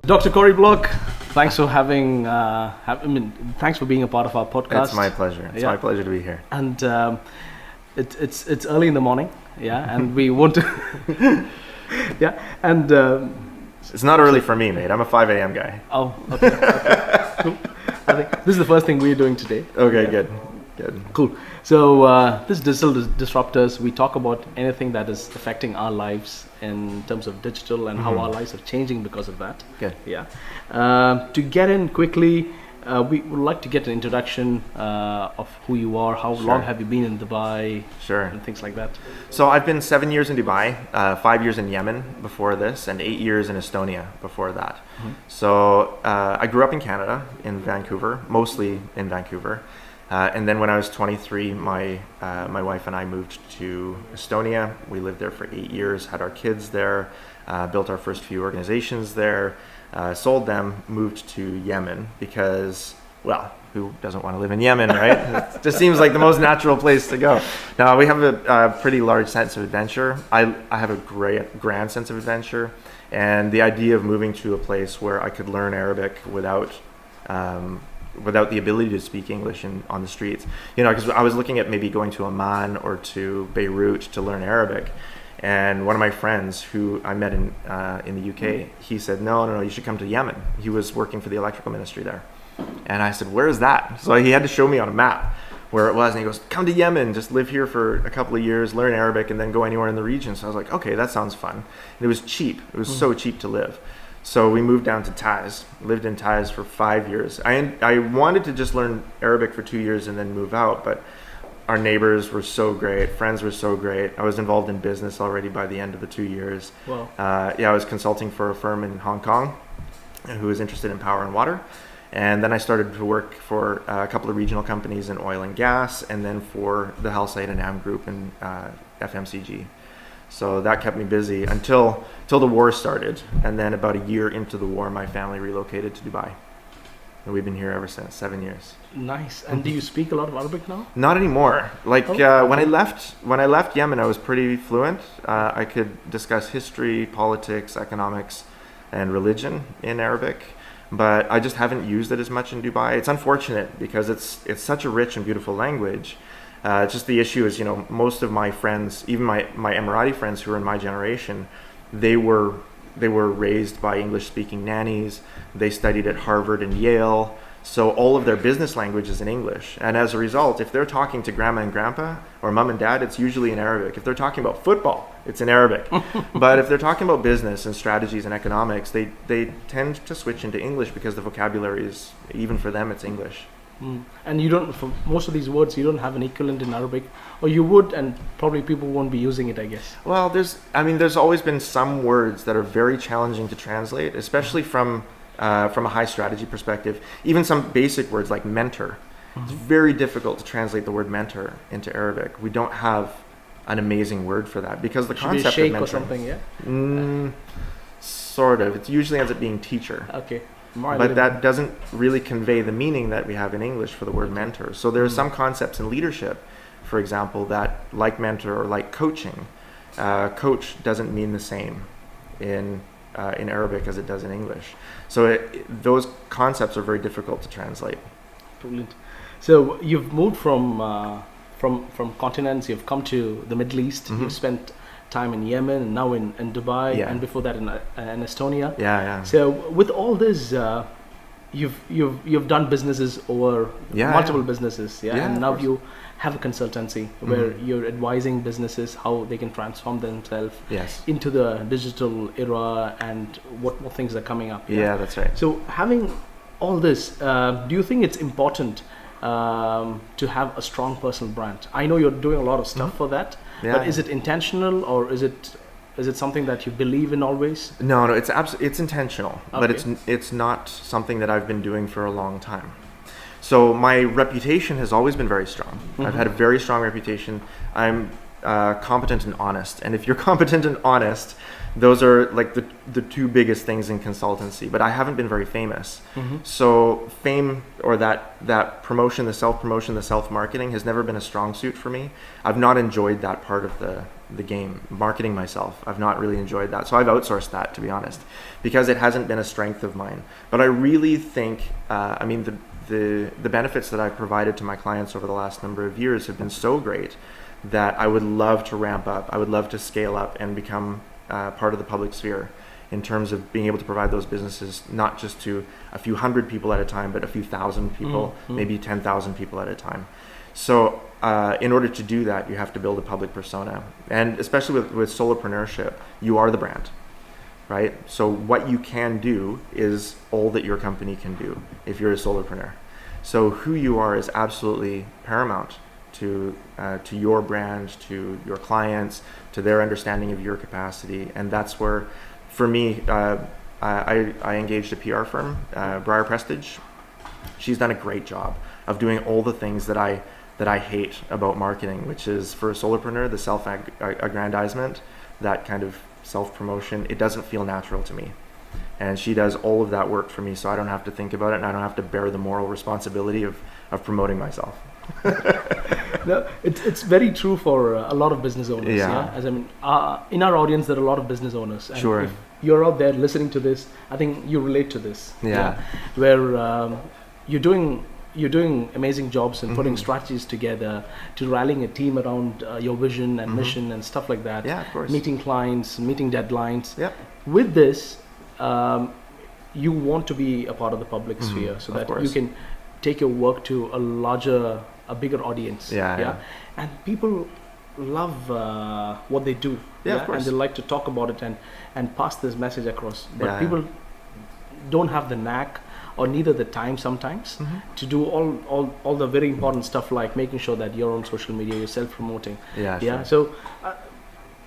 Dr. Corrie Block, thanks for thanks for being a part of our podcast. It's my pleasure. It's my pleasure to be here. And it's early in the morning, and we want to, it's not early for me, mate. I'm a 5 a.m. guy. Oh, okay. Cool. I think this is the first thing we're doing today. Okay, good. Cool. So this Digital Disruptors, we talk about anything that is affecting our lives in terms of digital and how our lives are changing because of that. Good. Yeah. To get in quickly, we would like to get an introduction of who you are, how long have you been in Dubai, and things like that. So I've been 7 years in Dubai, 5 years in Yemen before this, and 8 years in Estonia before that. So I grew up in Canada, in Vancouver, mostly in Vancouver. And then when I was 23, my wife and I moved to Estonia. We lived there for 8 years, had our kids there, built our first few organizations there, sold them, moved to Yemen because, well, who doesn't want to live in Yemen, right? It just seems like the most natural place to go. Now, we have a pretty large sense of adventure. I have a grand sense of adventure. And the idea of moving to a place where I could learn Arabic without the ability to speak English on the streets, because I was looking at maybe going to Amman or to Beirut to learn Arabic, and one of my friends who I met in the UK, he said, no, you should come to Yemen. He was working for the electrical ministry there, and I said, where is that? So he had to show me on a map where it was, and he goes, come to Yemen, just live here for a couple of years, learn Arabic, and then go anywhere in the region. So I was like, okay, that sounds fun. And it was cheap. It was so cheap to live. So we moved down to Taiz, lived in Taiz for 5 years. I wanted to just learn Arabic for 2 years and then move out, but our neighbors were so great, friends were so great. I was involved in business already by the end of the 2 years. Wow. I was consulting for a firm in Hong Kong who was interested in power and water. And then I started to work for a couple of regional companies in oil and gas, and then for the Hellsite and Am Group and FMCG. So that kept me busy until the war started. And then about a year into the war, my family relocated to Dubai. And we've been here ever since, 7 years. Nice. And do you speak a lot of Arabic now? Not anymore. When I left Yemen, I was pretty fluent. I could discuss history, politics, economics, and religion in Arabic. But I just haven't used it as much in Dubai. It's unfortunate because it's such a rich and beautiful language. Just the issue is, most of my friends, even my Emirati friends who are in my generation, they were raised by English-speaking nannies. They studied at Harvard and Yale. So all of their business language is in English. And as a result, if they're talking to grandma and grandpa or mom and dad, it's usually in Arabic. If they're talking about football, it's in Arabic. But if they're talking about business and strategies and economics, they tend to switch into English because the vocabulary is, even for them, it's English. And you don't, for most of these words, you don't have an equivalent in Arabic, or you would, and probably people won't be using it, I guess. Well, there's always been some words that are very challenging to translate, especially from a high strategy perspective. Even some basic words like mentor. It's very difficult to translate the word mentor into Arabic. We don't have an amazing word for that because the concept of mentoring. Or something, yeah? Sort of. It usually ends up being teacher. Okay. But that doesn't really convey the meaning that we have in English for the word mentor. So there are some concepts in leadership, for example, that like mentor or like coaching, coach doesn't mean the same in Arabic as it does in English. So those concepts are very difficult to translate. Brilliant. So you've moved from continents. You've come to the Middle East. You've spent time in Yemen and now in Dubai, and before that in Estonia. Yeah. So with all this, you've done businesses over multiple businesses, and now you have a consultancy where you're advising businesses how they can transform themselves into the digital era and what more things are coming up. Yeah, that's right. So having all this, do you think it's important to have a strong personal brand? I know you're doing a lot of stuff for that. But is it intentional, or is it something that you believe in always? No, it's intentional, but it's not something that I've been doing for a long time. So my reputation has always been very strong. I've had a very strong reputation. I'm competent and honest. And if you're competent and honest, those are like the two biggest things in consultancy. But I haven't been very famous. So fame, or that promotion, the self-promotion, the self-marketing has never been a strong suit for me. I've not enjoyed that part of the game, marketing myself. I've not really enjoyed that. So I've outsourced that, to be honest, because it hasn't been a strength of mine. But I really think, the benefits that I've provided to my clients over the last number of years have been so great that I would love to ramp up. I would love to scale up and become part of the public sphere in terms of being able to provide those businesses, not just to a few hundred people at a time, but a few thousand people, maybe 10,000 people at a time. So in order to do that, you have to build a public persona. And especially with solopreneurship, you are the brand, right? So what you can do is all that your company can do if you're a solopreneur. So who you are is absolutely paramount to your brand, to your clients, to their understanding of your capacity. And that's where, for me, I engaged a PR firm, Briar Prestige. She's done a great job of doing all the things that I hate about marketing, which is, for a solopreneur, the self-aggrandizement, that kind of self-promotion. It doesn't feel natural to me. And she does all of that work for me, so I don't have to think about it, and I don't have to bear the moral responsibility of promoting myself. No, it's very true for a lot of business owners. Yeah. As I mean, in our audience, there are a lot of business owners. And sure. If you're out there listening to this, I think you relate to this. Yeah. Where you're doing amazing jobs and putting strategies together to rallying a team around your vision and mission and stuff like that. Yeah, of course. Meeting clients, meeting deadlines. Yep. With this, you want to be a part of the public sphere so that you can take your work to a bigger audience. Yeah. And people love what they do. Yeah, of course. And they like to talk about it and pass this message across. But people don't have the knack or neither the time sometimes to do all the very important stuff, like making sure that you're on social media, you're self-promoting. Sure. So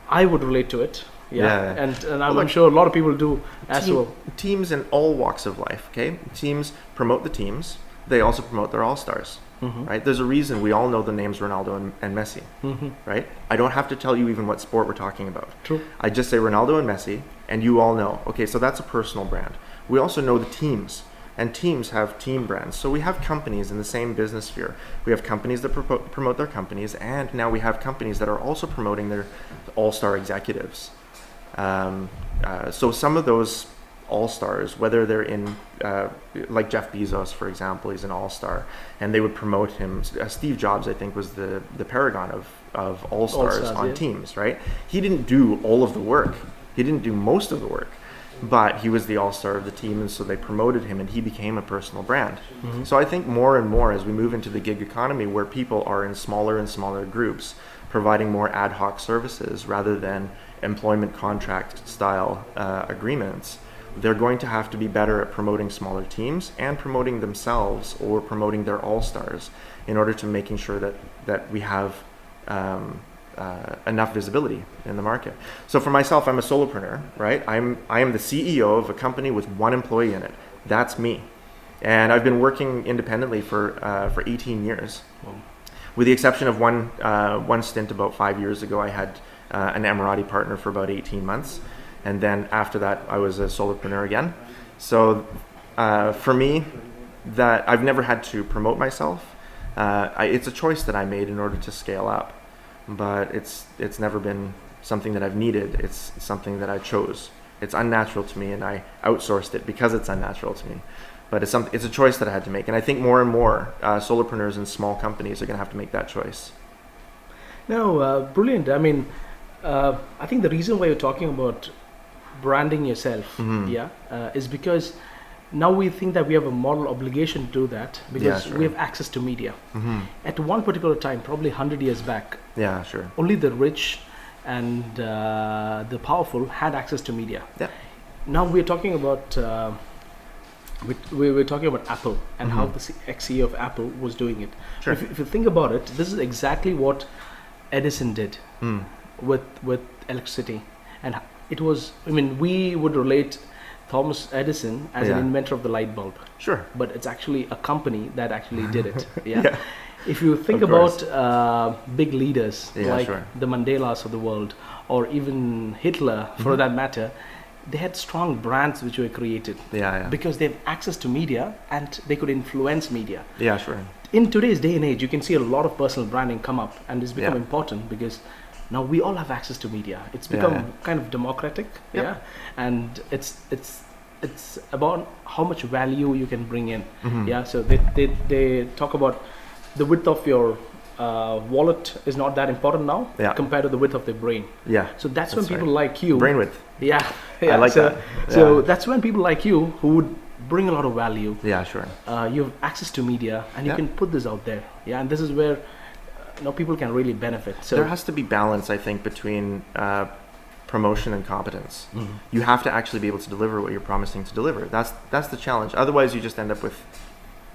I would relate to it. And I'm sure a lot of people do as well. Teams in all walks of life, okay? Teams promote the teams. They also promote their all-stars, right? There's a reason we all know the names Ronaldo and Messi, right? I don't have to tell you even what sport we're talking about. True. I just say Ronaldo and Messi, and you all know. Okay, so that's a personal brand. We also know the teams, and teams have team brands. So we have companies in the same business sphere. We have companies that promote their companies, and now we have companies that are also promoting their all-star executives. So some of those all-stars, whether they're in, like Jeff Bezos, for example, he's an all-star, and they would promote him. Steve Jobs, I think, was the paragon of all-stars on teams, right? He didn't do all of the work. He didn't do most of the work, but he was the all-star of the team, and so they promoted him, and he became a personal brand. So I think more and more as we move into the gig economy, where people are in smaller and smaller groups, providing more ad hoc services rather than employment contract style agreements, they're going to have to be better at promoting smaller teams and promoting themselves or promoting their all-stars in order to making sure that we have enough visibility in the market. So for myself, I'm a solopreneur, right? I am the CEO of a company with one employee in it. That's me. And I've been working independently for 18 years. With the exception of one stint about 5 years ago, I had an Emirati partner for about 18 months. And then after that, I was a solopreneur again. So for me, that I've never had to promote myself. It's a choice that I made in order to scale up, but it's never been something that I've needed. It's something that I chose. It's unnatural to me, and I outsourced it because it's unnatural to me. But it's a choice that I had to make, and I think more and more solopreneurs and small companies are going to have to make that choice. No, brilliant. I mean, I think the reason why you're talking about branding yourself, is because now we think that we have a moral obligation to do that because we have access to media. At one particular time, probably 100 years back, only the rich and the powerful had access to media. Now we're talking about we're talking about Apple and how the ex-CEO of Apple was doing it. If you think about it, this is exactly what Edison did with electricity, and it was, I mean, we would relate Thomas Edison as an inventor of the light bulb. But it's actually a company that actually did it. if you think about big leaders like the Mandelas of the world, or even Hitler, for that matter, they had strong brands which were created because they have access to media and they could influence media. Yeah, sure. In today's day and age, you can see a lot of personal branding come up, and it's become important because now we all have access to media. It's become kind of democratic, and it's about how much value you can bring in. So they talk about the width of your wallet is not that important now compared to the width of the brain. So that's when people like you. Brain width. I like that. So that's when people like you who would bring a lot of value. Yeah, sure. You have access to media, and you can put this out there. And this is where people can really benefit. So there has to be balance, I think, between promotion and competence. You have to actually be able to deliver what you're promising to deliver. That's the challenge. Otherwise, you just end up with,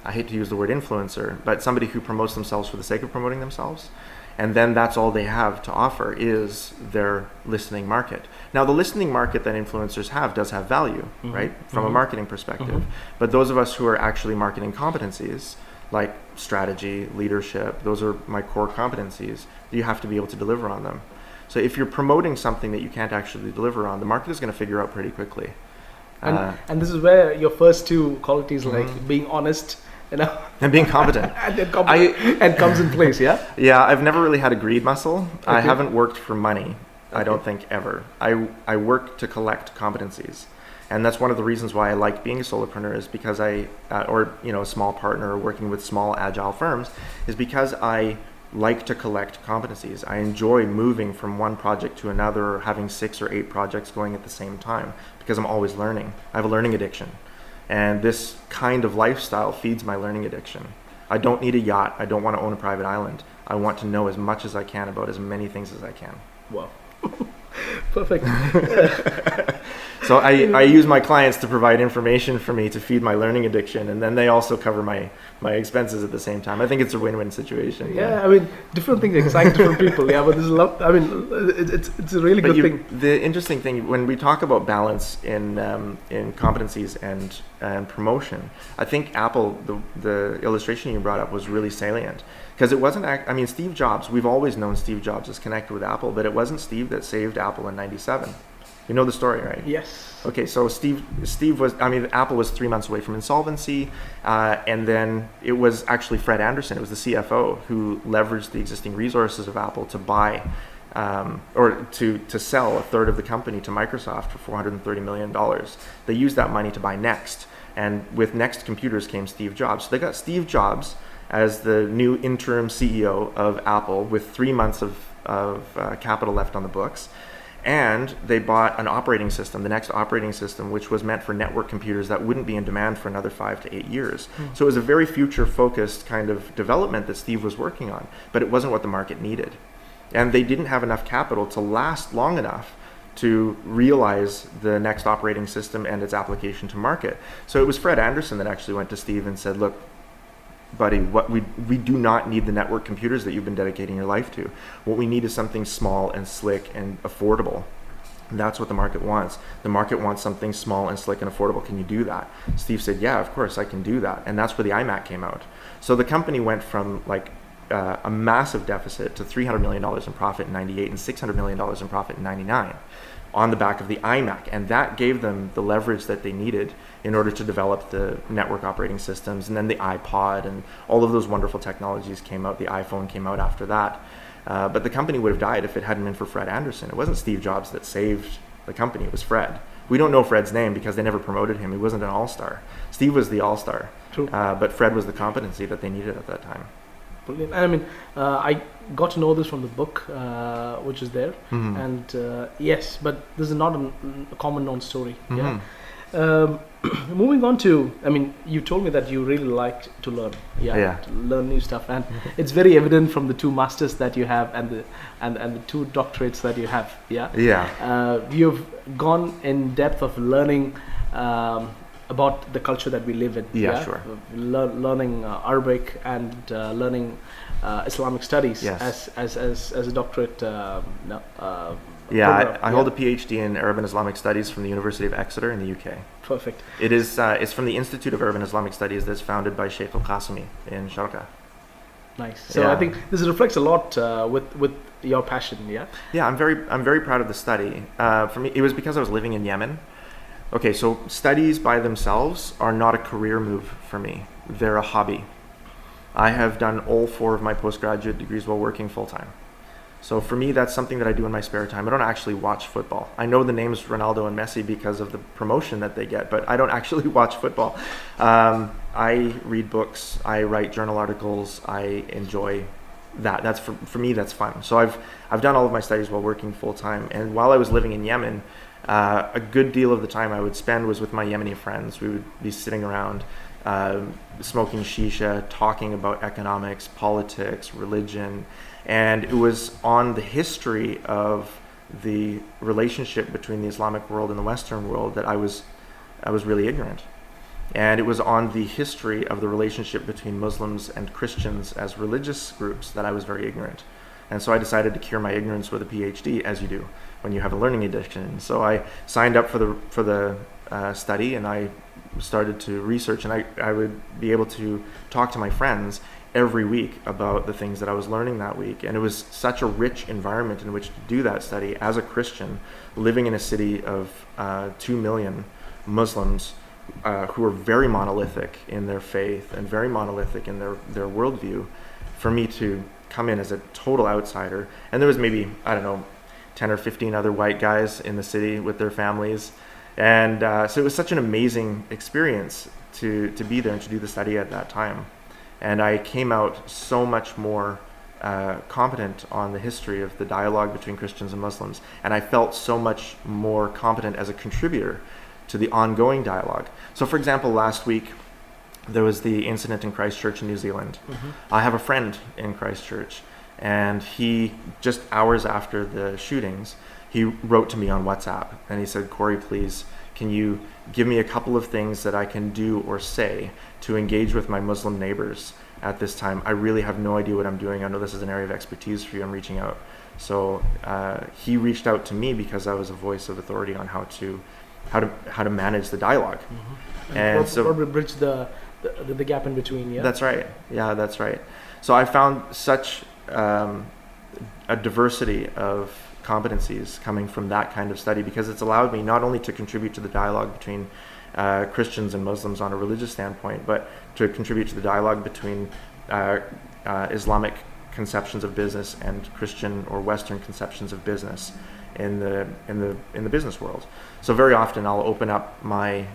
I hate to use the word influencer, but somebody who promotes themselves for the sake of promoting themselves. And then that's all they have to offer is their listening market. Now, the listening market that influencers have does have value, right? From a marketing perspective. But those of us who are actually marketing competencies, like strategy, leadership, those are my core competencies. You have to be able to deliver on them. So if you're promoting something that you can't actually deliver on, the market is going to figure out pretty quickly. And this is where your first two qualities, like being honest, and being competent, and comes in place. Yeah, I've never really had a greed muscle. I haven't worked for money. I don't think ever. I work to collect competencies, and that's one of the reasons why I like being a solopreneur, is because a small partner working with small agile firms, is because I like to collect competencies. I enjoy moving from one project to another, or having 6 or 8 projects going at the same time, because I'm always learning. I have a learning addiction. And this kind of lifestyle feeds my learning addiction. I don't need a yacht. I don't want to own a private island. I want to know as much as I can about as many things as I can. Wow. Perfect. So I use my clients to provide information for me to feed my learning addiction, and then they also cover my expenses at the same time. I think it's a win-win situation. I mean, different things excite different people. But there's a lot. I mean, it's a really good thing. The interesting thing when we talk about balance in competencies and promotion, I think Apple, the illustration you brought up was really salient, because it wasn't. Steve Jobs. We've always known Steve Jobs is connected with Apple, but it wasn't Steve that saved Apple in '97. You know the story, right? Yes. Okay, so Steve was, Apple was 3 months away from insolvency, and then it was actually Fred Anderson, it was the CFO, who leveraged the existing resources of Apple to buy, or to sell a third of the company to Microsoft for $430 million. They used that money to buy Next, and with Next Computers came Steve Jobs. So they got Steve Jobs as the new interim CEO of Apple with 3 months of capital left on the books. And they bought an operating system, the Next operating system, which was meant for network computers that wouldn't be in demand for another 5 to 8 years. So it was a very future-focused kind of development that Steve was working on, but it wasn't what the market needed. And they didn't have enough capital to last long enough to realize the Next operating system and its application to market. So it was Fred Anderson that actually went to Steve and said, look, buddy, what we do not need the network computers that you've been dedicating your life to. What we need is something small and slick and affordable. And that's what the market wants. The market wants something small and slick and affordable. Can you do that? Steve said, yeah, of course I can do that. And that's where the iMac came out. So the company went from a massive deficit to $300 million in profit in '98 and $600 million in profit in '99 on the back of the iMac. And that gave them the leverage that they needed in order to develop the network operating systems. And then the iPod and all of those wonderful technologies came out. The iPhone came out after that. But the company would have died if it hadn't been for Fred Anderson. It wasn't Steve Jobs that saved the company. It was Fred. We don't know Fred's name because they never promoted him. He wasn't an all-star. Steve was the all-star. True. But Fred was the competency that they needed at that time. Brilliant. I got to know this from the book, which is there. And yes, but this is not a common known story. Moving on to, you told me that you really like to learn. To learn new stuff, and it's very evident from the 2 masters that you have and the 2 doctorates that you have. You've gone in depth of learning about the culture that we live in. Sure. Learning Arabic and learning Islamic Studies as a doctorate. I hold a PhD in Arab and Islamic Studies from the University of Exeter in the UK. Perfect. It is. It's from the Institute of Arab and Islamic Studies that's founded by Sheikh Al-Qasimi in Sharqa. Nice. So I think this reflects a lot with your passion. Yeah. Yeah, I'm very proud of the study. For me, it was because I was living in Yemen. Okay, so studies by themselves are not a career move for me. They're a hobby. I have done all 4 of my postgraduate degrees while working full time. So for me, that's something that I do in my spare time. I don't actually watch football. I know the names Ronaldo and Messi because of the promotion that they get, but I don't actually watch football. I read books, I write journal articles, I enjoy that. That's for me, that's fun. So I've done all of my studies while working full time. And while I was living in Yemen, a good deal of the time I would spend was with my Yemeni friends. We would be sitting around smoking shisha, talking about economics, politics, religion, and it was on the history of the relationship between the Islamic world and the Western world that I was really ignorant. And it was on the history of the relationship between Muslims and Christians as religious groups that I was very ignorant. And so I decided to cure my ignorance with a PhD, as you do when you have a learning addiction. So I signed up for the study, and I started to research, and I would be able to talk to my friends every week about the things that I was learning that week. And it was such a rich environment in which to do that study as a Christian, living in a city of 2 million Muslims who are very monolithic in their faith and very monolithic in their worldview, for me to come in as a total outsider. And there was maybe, I don't know, 10 or 15 other white guys in the city with their families. And so it was such an amazing experience to be there and to do the study at that time. And I came out so much more competent on the history of the dialogue between Christians and Muslims. And I felt so much more competent as a contributor to the ongoing dialogue. So for example, last week, there was the incident in Christchurch in New Zealand. Mm-hmm. I have a friend in Christchurch, and he, just hours after the shootings, he wrote to me on WhatsApp, and he said, "Corrie, please, can you give me a couple of things that I can do or say to engage with my Muslim neighbors at this time? I really have no idea what I'm doing. I know this is an area of expertise for you. I'm reaching out." So he reached out to me because I was a voice of authority on how to manage the dialogue. Mm-hmm. And so probably bridge the gap in between. Yeah, that's right. Yeah, that's right. So I found such a diversity of competencies coming from that kind of study, because it's allowed me not only to contribute to the dialogue between Christians and Muslims on a religious standpoint, but to contribute to the dialogue between Islamic conceptions of business and Christian or Western conceptions of business in the business world. So very often I'll open up my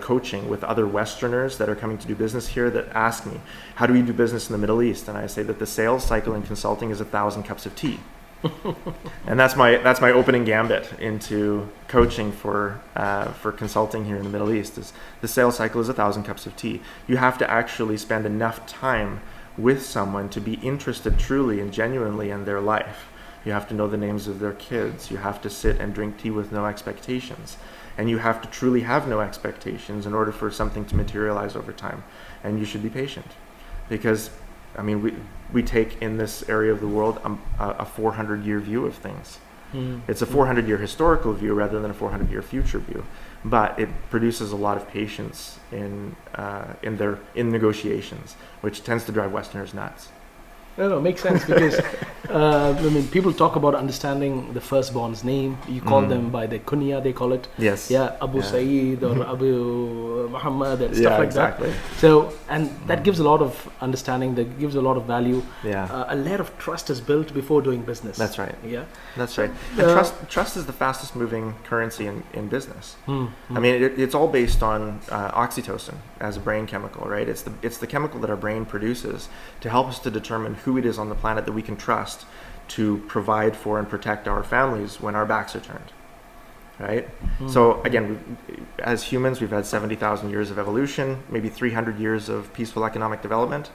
coaching with other Westerners that are coming to do business here that ask me, "How do we do business in the Middle East?" And I say that the sales cycle in consulting is 1,000 cups of tea. And that's my opening gambit into coaching for consulting here in the Middle East. Is the sales cycle is 1,000 cups of tea. You have to actually spend enough time with someone to be interested truly and genuinely in their life. You have to know the names of their kids. You have to sit and drink tea with no expectations. And you have to truly have no expectations in order for something to materialize over time. And you should be patient, because I mean, we take in this area of the world a 400-year view of things. Mm. It's a 400-year historical view rather than a 400-year future view, but it produces a lot of patience in negotiations, which tends to drive Westerners nuts. No, it makes sense, because I mean, people talk about understanding the firstborn's name. You call them by the kunya, they call it. Yes. Yeah, Abu Saeed or Abu Muhammad and stuff like exactly. that. So, and that gives a lot of understanding, that gives a lot of value. Yeah. A layer of trust is built before doing business. That's right. Yeah. That's right. And trust is the fastest moving currency in business. I mean, it's all based on oxytocin as a brain chemical, right? It's the chemical that our brain produces to help us to determine who it is on the planet that we can trust to provide for and protect our families when our backs are turned, right? So again, as humans, we've had 70,000 years of evolution, maybe 300 years of peaceful economic development.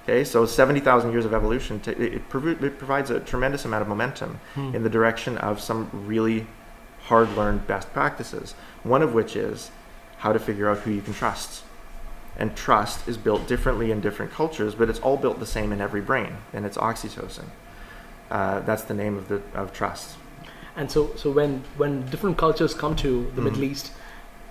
Okay, so 70,000 years of evolution, it provides a tremendous amount of momentum in the direction of some really hard-learned best practices, one of which is how to figure out who you can trust. And trust is built differently in different cultures, but it's all built the same in every brain, and it's oxytocin. That's the name of trust. And so when different cultures come to the Middle East,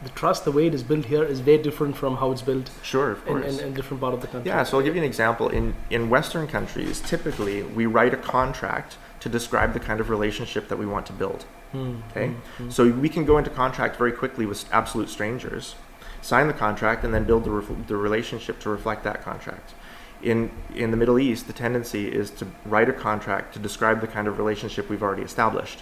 the trust, the way it is built here, is very different from how it's built. Sure, of course. In different part of the country. Yeah, so I'll give you an example. In Western countries, typically we write a contract to describe the kind of relationship that we want to build. Okay, so we can go into contract very quickly with absolute strangers, sign the contract, and then build the relationship to reflect that contract. In the Middle East, the tendency is to write a contract to describe the kind of relationship we've already established.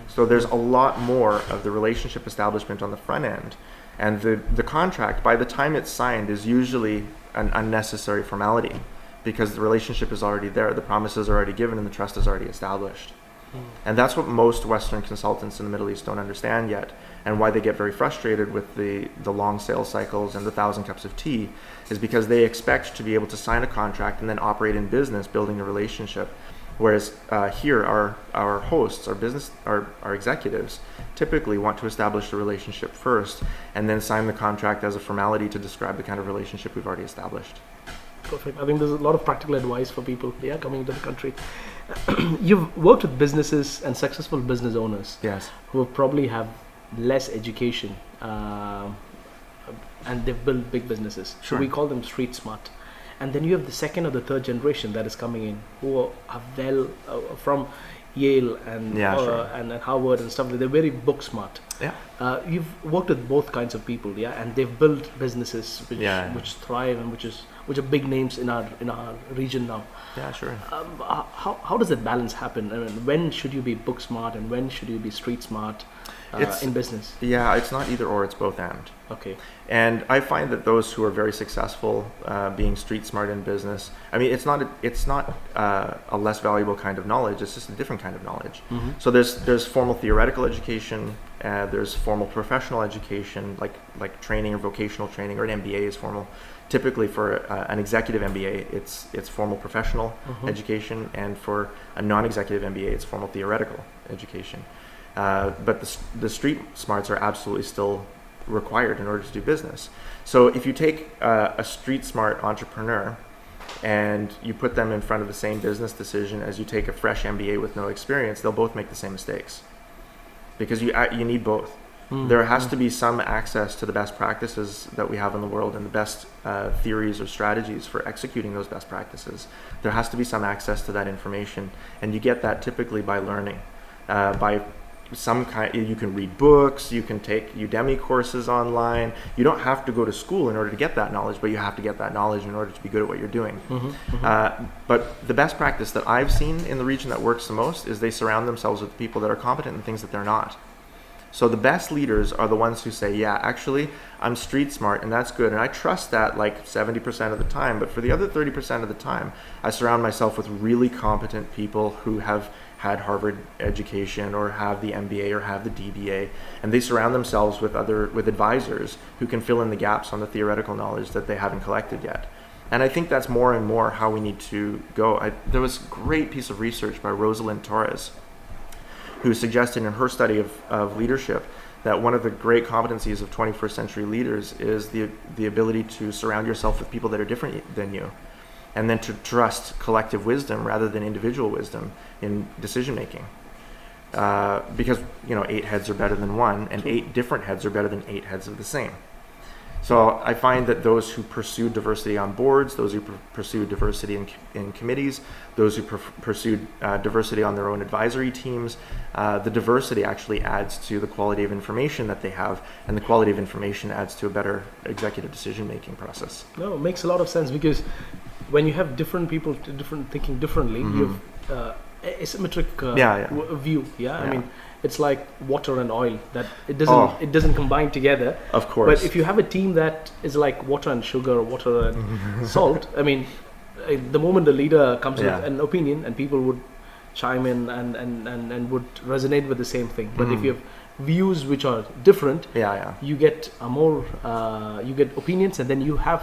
So there's a lot more of the relationship establishment on the front end, and the contract, by the time it's signed, is usually an unnecessary formality because the relationship is already there, the promises are already given, and the trust is already established. And that's what most Western consultants in the Middle East don't understand yet, and why they get very frustrated with the long sales cycles and the 1,000 cups of tea, is because they expect to be able to sign a contract and then operate in business building a relationship. Whereas here, our hosts, our executives, typically want to establish a relationship first and then sign the contract as a formality to describe the kind of relationship we've already established. Perfect. I think there's a lot of practical advice for people coming into the country. You've worked with businesses and successful business owners, yes, who probably have less education, and they've built big businesses. Sure. So we call them street smart. And then you have the second or the third generation that is coming in, who are from Yale and and Harvard and stuff. They're very book smart. Yeah. You've worked with both kinds of people, and they've built businesses which thrive and which are big names in our region now. Yeah, sure. How does that balance happen? I mean, when should you be book smart and when should you be street smart in business? Yeah, it's not either or, it's both and. Okay. And I find that those who are very successful being street smart in business, I mean, it's not a less valuable kind of knowledge, it's just a different kind of knowledge. So there's formal theoretical education, there's formal professional education, like training or vocational training, or an MBA is formal. Typically for an executive MBA, it's formal professional education, and for a non-executive MBA, it's formal theoretical education. But the street smarts are absolutely still required in order to do business. So if you take a street smart entrepreneur and you put them in front of the same business decision as you take a fresh MBA with no experience, they'll both make the same mistakes, because you need both. There has to be some access to the best practices that we have in the world and the best theories or strategies for executing those best practices. There has to be some access to that information, and you get that typically by learning, by some kind. You can read books, you can take Udemy courses online. You don't have to go to school in order to get that knowledge, but you have to get that knowledge in order to be good at what you're doing. But the best practice that I've seen in the region that works the most is they surround themselves with people that are competent in things that they're not. So the best leaders are the ones who say, yeah, actually, I'm street smart, and that's good, and I trust that like 70% of the time, but for the other 30% of the time, I surround myself with really competent people who have had Harvard education or have the MBA or have the DBA, and they surround themselves with advisors who can fill in the gaps on the theoretical knowledge that they haven't collected yet. And I think that's more and more how we need to go. There was a great piece of research by Rosalind Torres, who suggested in her study of leadership that one of the great competencies of 21st century leaders is the ability to surround yourself with people that are different than you, and then to trust collective wisdom rather than individual wisdom in decision making. Because 8 heads are better than one, and 8 different heads are better than 8 heads of the same. So I find that those who pursue diversity on boards, those who pursue diversity in committees, those who pursue diversity on their own advisory teams, the diversity actually adds to the quality of information that they have, and the quality of information adds to a better executive decision-making process. No, it makes a lot of sense, because when you have different people thinking differently, you have asymmetric view. I mean, it's like water and oil, that it doesn't combine together. Of course. But if you have a team that is like water and sugar, water and salt, I mean, the moment the leader comes with an opinion, and people would chime in and would resonate with the same thing. But if you have views which are different, you get you get opinions, and then you have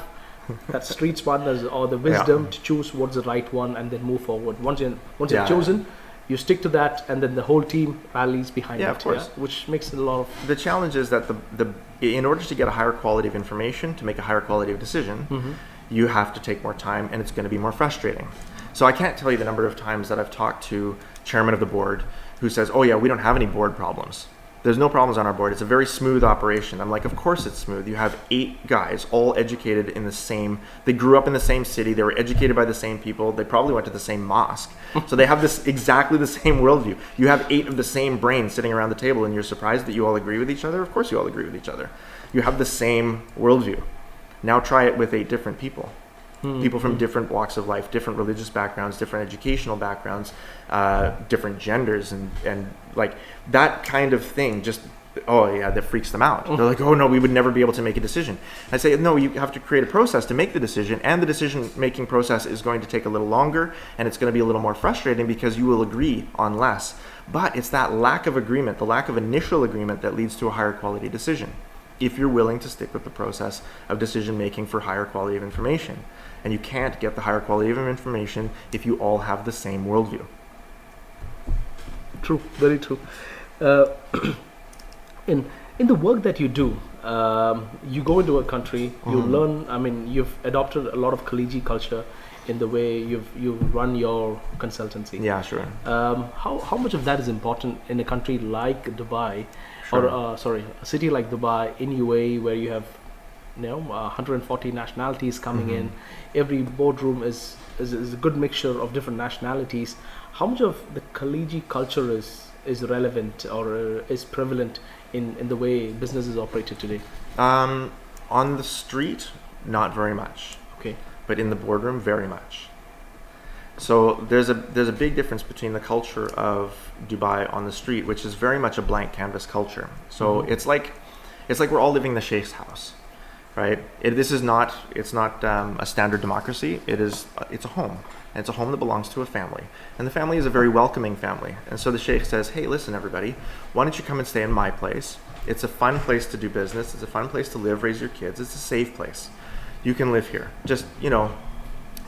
that street smartness or the wisdom to choose what's the right one and then move forward. Once you've chosen, you stick to that, and then the whole team rallies behind it. Of course. Which makes it a lot of... The challenge is that in order to get a higher quality of information, to make a higher quality of decision, you have to take more time, and it's going to be more frustrating. So I can't tell you the number of times that I've talked to chairman of the board who says, oh yeah, we don't have any board problems. There's no problems on our board. It's a very smooth operation. I'm like, of course it's smooth. You have 8 guys, all educated in the same, they grew up in the same city, they were educated by the same people, they probably went to the same mosque. So they have this exactly the same worldview. You have 8 of the same brains sitting around the table, and you're surprised that you all agree with each other? Of course you all agree with each other. You have the same worldview. Now try it with 8 different people. People from different walks of life, different religious backgrounds, different educational backgrounds, different genders, and like that kind of thing just, oh yeah, that freaks them out. They're like, oh no, we would never be able to make a decision. I say, no, you have to create a process to make the decision, and the decision-making process is going to take a little longer, and it's going to be a little more frustrating because you will agree on less. But it's that lack of agreement, the lack of initial agreement, that leads to a higher quality decision, if you're willing to stick with the process of decision-making for higher quality of information. And you can't get the higher quality of information if you all have the same worldview. True, very true. In the work that you do, you go into a country, you learn. I mean, you've adopted a lot of collegiate culture in the way you've run your consultancy. Yeah, sure. How much of that is important in a country like Dubai, Sure. or a city like Dubai in UAE, where you have 140 nationalities coming in. Every boardroom is a good mixture of different nationalities. How much of the collegiate culture is relevant or is prevalent in the way business is operated today? On the street, not very much. Okay. But in the boardroom, very much. So there's a big difference between the culture of Dubai on the street, which is very much a blank canvas culture. So it's like we're all living in the sheikh's house. Right. It's not a standard democracy. It's a home. And it's a home that belongs to a family. And the family is a very welcoming family. And so the sheikh says, hey, listen, everybody, why don't you come and stay in my place? It's a fun place to do business. It's a fun place to live, raise your kids. It's a safe place. You can live here. Just,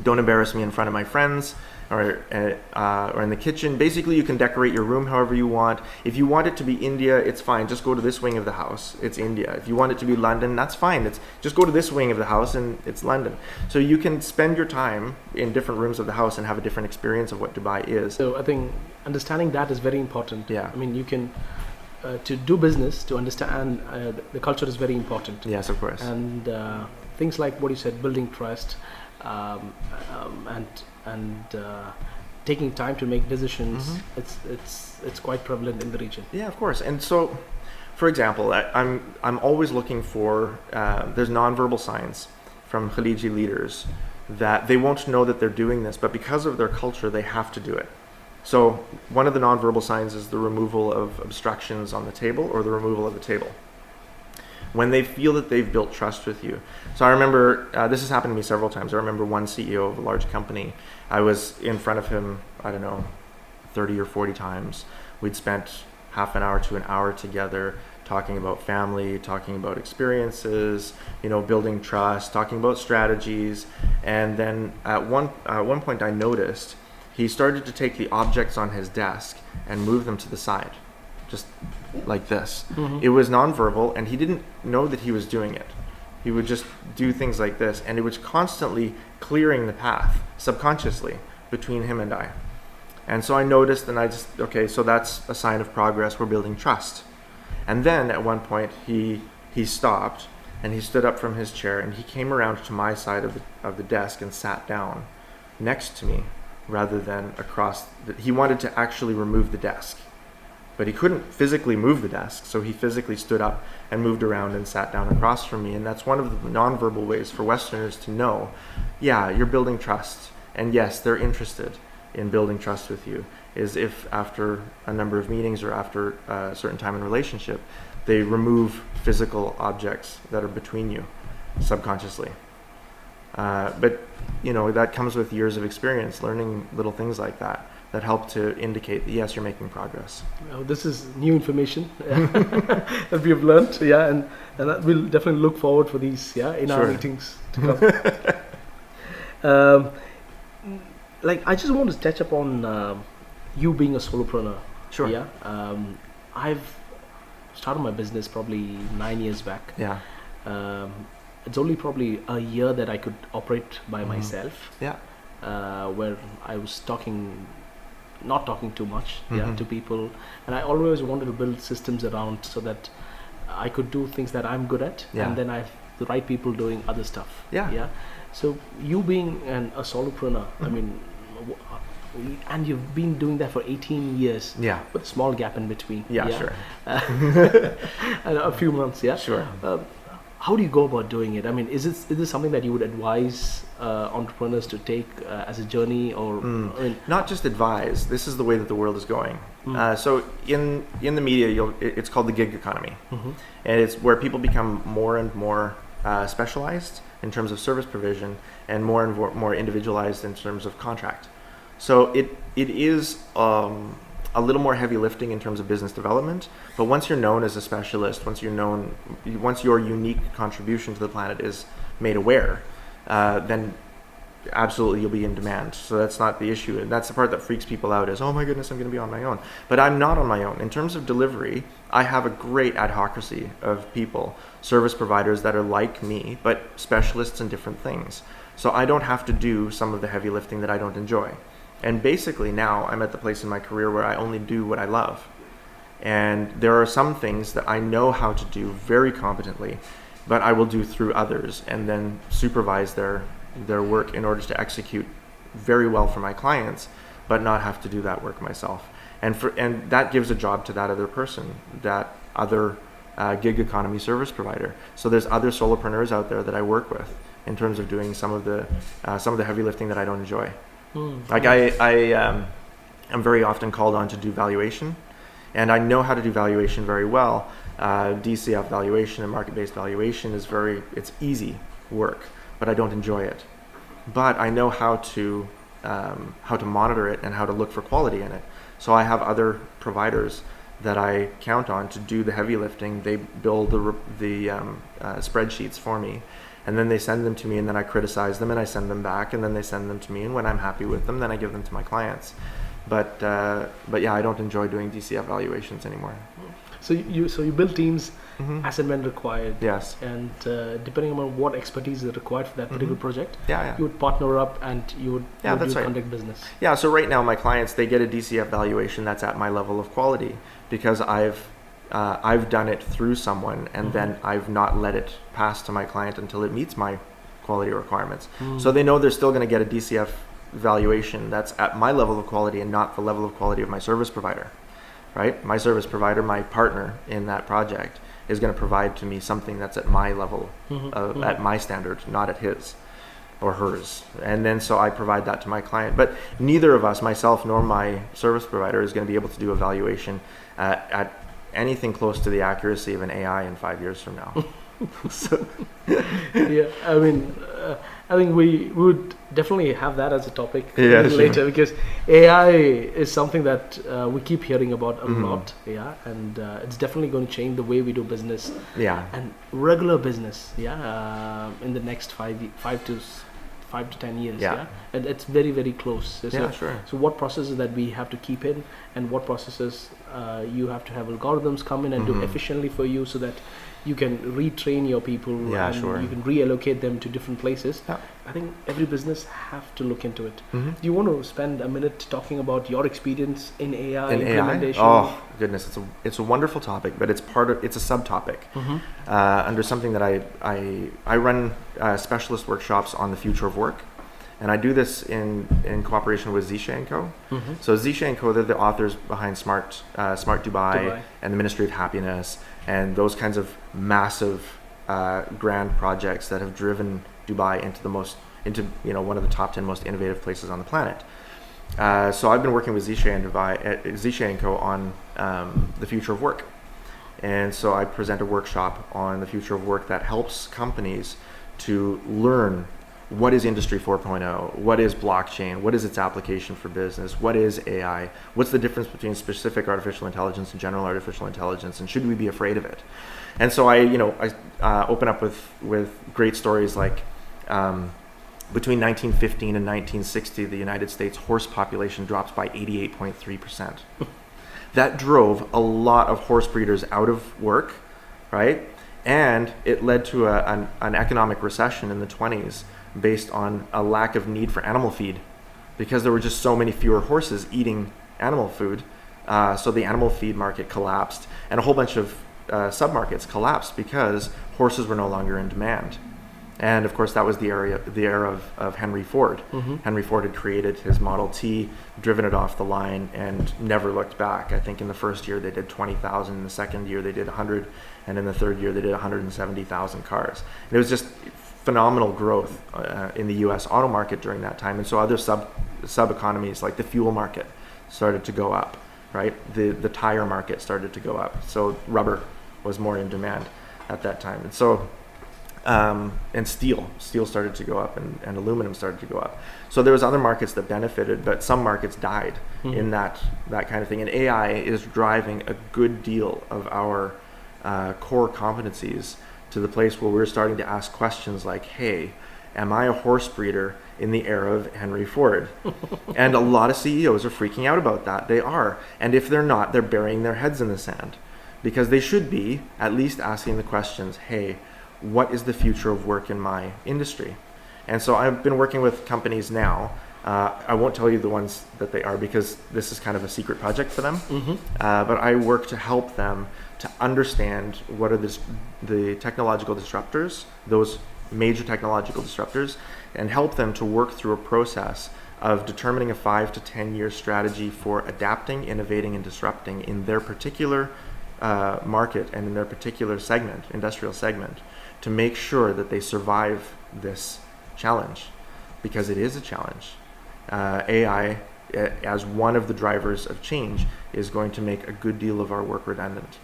don't embarrass me in front of my friends or in the kitchen. Basically, you can decorate your room however you want. If you want it to be India, it's fine. Just go to this wing of the house. It's India. If you want it to be London, that's fine. Just go to this wing of the house and it's London. So you can spend your time in different rooms of the house and have a different experience of what Dubai is. So I think understanding that is very important. Yeah. I mean, you can to do business, to understand the culture is very important. Yes, of course. And things like what you said, building trust, and taking time to make decisions. It's quite prevalent in the region. Yeah, of course. And so, for example, I'm always looking for there's nonverbal signs from Khaliji leaders that they won't know that they're doing this, but because of their culture, they have to do it. So one of the nonverbal signs is the removal of obstructions on the table or the removal of the table. When they feel that they've built trust with you. So I remember, this has happened to me several times. I remember one CEO of a large company, I was in front of him, 30 or 40 times. We'd spent half an hour to an hour together talking about family, talking about experiences, building trust, talking about strategies. And then at one point I noticed he started to take the objects on his desk and move them to the side, just like this. It was nonverbal, and he didn't know that he was doing it. He would just do things like this, and it was constantly clearing the path subconsciously between him and I. And so I noticed, and okay, so that's a sign of progress. We're building trust. And then at one point he stopped, and he stood up from his chair, and he came around to my side of the desk and sat down next to me rather than across. He wanted to actually remove the desk, but he couldn't physically move the desk, so he physically stood up and moved around and sat down across from me. And that's one of the nonverbal ways for Westerners to know, yeah, you're building trust, and yes, they're interested in building trust with you, is if after a number of meetings or after a certain time in relationship, they remove physical objects that are between you subconsciously. But that comes with years of experience, learning little things like that help to indicate that yes, you're making progress. This is new information that we have learned, and we'll definitely look forward for these, in our meetings to come. I just want to touch upon you being a solopreneur. Sure. Yeah. I've started my business probably 9 years back. Yeah. It's only probably a year that I could operate by myself. Yeah. Where I was talking not talking too much to people, and I always wanted to build systems around so that I could do things that I'm good at, and then I have the right people doing other stuff. So you being a solopreneur, I mean, and you've been doing that for 18 years, with a small gap in between. Sure. And a few months. Sure. How do you go about doing it? I mean, is this something that you would advise entrepreneurs to take as a journey, or I mean, not just advise? This is the way that the world is going. So in the media, it's called the gig economy, and it's where people become more and more specialized in terms of service provision, and more individualized in terms of contract. So it is a little more heavy lifting in terms of business development, but once you're known as a specialist, once your unique contribution to the planet is made aware, then absolutely you'll be in demand. So that's not the issue, and that's the part that freaks people out, is, oh my goodness, I'm going to be on my own. But I'm not on my own. In terms of delivery, I have a great adhocracy of people, service providers that are like me, but specialists in different things. So I don't have to do some of the heavy lifting that I don't enjoy. And basically now I'm at the place in my career where I only do what I love. And there are some things that I know how to do very competently, but I will do through others and then supervise their work in order to execute very well for my clients, but not have to do that work myself. And that gives a job to that other person, that other gig economy service provider. So there's other solopreneurs out there that I work with in terms of doing some of the heavy lifting that I don't enjoy. Like I'm very often called on to do valuation, and I know how to do valuation very well. DCF valuation and market-based valuation it's easy work, but I don't enjoy it. But I know how to monitor it and how to look for quality in it. So I have other providers that I count on to do the heavy lifting. They build the spreadsheets for me, and then they send them to me, and then I criticize them and I send them back, and then they send them to me, and when I'm happy with them, then I give them to my clients. But yeah, I don't enjoy doing DCF valuations anymore. So you build teams as and when required. Yes. And depending on what expertise is required for that particular project, you would partner up and you would conduct business. Yeah. So right now my clients, they get a DCF valuation that's at my level of quality, because I've done it through someone, and then I've not let it pass to my client until it meets my quality requirements. So they know they're still going to get a DCF valuation that's at my level of quality and not the level of quality of my service provider, right? My service provider, my partner in that project, is going to provide to me something that's at my level, at my standard, not at his or hers. And then so I provide that to my client. But neither of us, myself nor my service provider, is going to be able to do a valuation at anything close to the accuracy of an AI in 5 years from now. So yeah, I think we would definitely have that as a topic later, because AI is something that we keep hearing about a lot, and it's definitely going to change the way we do business, and regular business, in the next 5 to 10 years, and it's very, very close. So what processes that we have to keep in, and what processes you have to have algorithms come in and do efficiently for you, so that you can retrain your people, and you can reallocate them to different places. I think every business have to look into it. Do you want to spend a minute talking about your experience in AI implementation? Oh goodness, it's a wonderful topic, but it's a subtopic under something that I run specialist workshops on the future of work. And I do this in cooperation with Zisha & Co. So Zisha & Co, they're the authors behind Smart Dubai and the Ministry of Happiness, and those kinds of massive grand projects that have driven Dubai into one of the top 10 most innovative places on the planet. So I've been working with Zisha & Co on the future of work. And so I present a workshop on the future of work that helps companies to learn what is Industry 4.0, what is blockchain, what is its application for business, what is AI, what's the difference between specific artificial intelligence and general artificial intelligence, and should we be afraid of it? And so I open up with great stories like between 1915 and 1960, the United States horse population drops by 88.3%. That drove a lot of horse breeders out of work, right? And it led to an economic recession in the 20s based on a lack of need for animal feed, because there were just so many fewer horses eating animal food. So the animal feed market collapsed, and a whole bunch of sub-markets collapsed because horses were no longer in demand. And of course, that was the era of Henry Ford. Mm-hmm. Henry Ford had created his Model T, driven it off the line, and never looked back. I think in the first year they did 20,000, in the second year they did 100, and in the third year they did 170,000 cars. And it was just phenomenal growth in the U.S. auto market during that time. And so other sub economies like the fuel market started to go up, right? The tire market started to go up. So rubber was more in demand at that time. And so and steel started to go up, and aluminum started to go up. So there was other markets that benefited, but some markets died in that kind of thing. And AI is driving a good deal of our core competencies to the place where we're starting to ask questions like, hey, am I a horse breeder in the era of Henry Ford? And a lot of CEOs are freaking out about that. They are. And if they're not, they're burying their heads in the sand, because they should be at least asking the questions, hey, what is the future of work in my industry? And so I've been working with companies now. I won't tell you the ones that they are, because this is kind of a secret project for them. But I work to help them to understand what are the technological disruptors, those major technological disruptors, and help them to work through a process of determining a 5 to 10 year strategy for adapting, innovating, and disrupting in their particular market and in their particular segment, industrial segment, to make sure that they survive this challenge, because it is a challenge. AI, as one of the drivers of change, is going to make a good deal of our work redundant.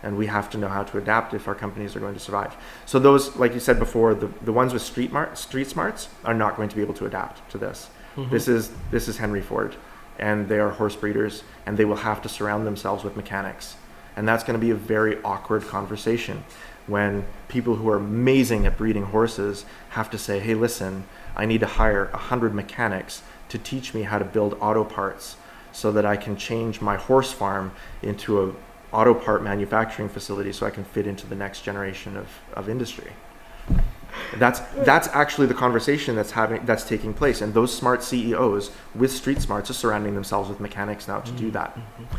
And we have to know how to adapt if our companies are going to survive. So those, like you said before, the ones with street smarts are not going to be able to adapt to this. This is Henry Ford, and they are horse breeders, and they will have to surround themselves with mechanics. And that's going to be a very awkward conversation when people who are amazing at breeding horses have to say, hey, listen, I need to hire 100 mechanics to teach me how to build auto parts so that I can change my horse farm into a auto part manufacturing facility so I can fit into the next generation of industry. That's actually the conversation that's taking place, and those smart CEOs with street smarts are surrounding themselves with mechanics now to do that.